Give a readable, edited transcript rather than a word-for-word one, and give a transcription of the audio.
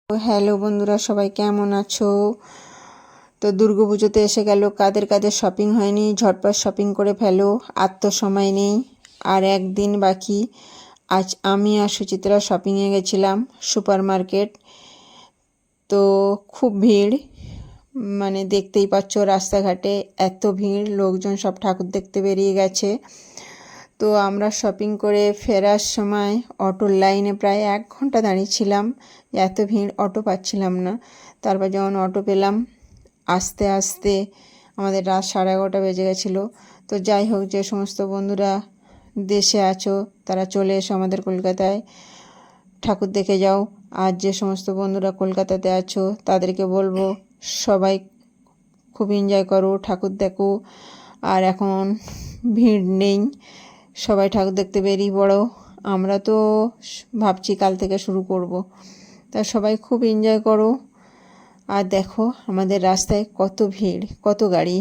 Hello বন্ধুরা, সবাই কেমন আছো? তো দুর্গাপুজোতে এসে গেল, কাদের কাদের শপিং হয়নি ঝটপট শপিং করে ফেলো, আর তো সময় নেই, আর একদিন বাকি। আজ আমি আর সুচিত্রা শপিংয়ে গেছিলাম সুপার মার্কেট। তো খুব ভিড়, মানে দেখতেই পাচ্ছ রাস্তাঘাটে এত ভিড়, লোকজন সব ঠাকুর দেখতে বেরিয়ে গেছে। তো আমরা শপিং করে ফেরার সময় অটোর লাইনে প্রায় 1 ঘন্টা দাঁড়িয়েছিলাম, এত ভিড় অটো পাচ্ছিলাম না। তারপর যখন অটো পেলাম, আস্তে আস্তে আমাদের রাত 11:30 বেজে গেছিলো। তো যাই হোক, যে সমস্ত বন্ধুরা দেশে আছো তারা চলে এসো আমাদের কলকাতায়, ঠাকুর দেখে যাও। আর যে সমস্ত বন্ধুরা কলকাতাতে আছো তাদেরকে বলবো সবাই খুব এনজয় করো, ঠাকুর দেখো। আর এখন ভিড় নেই, সবাই ঠাকুর দেখতে বেরিয়ে পড়ো। আমরা তো ভাবছি কাল থেকে শুরু করব। তা সবাই খুব এনজয় করো। আর দেখো আমাদের রাস্তায় কত ভিড়, কত গাড়ি।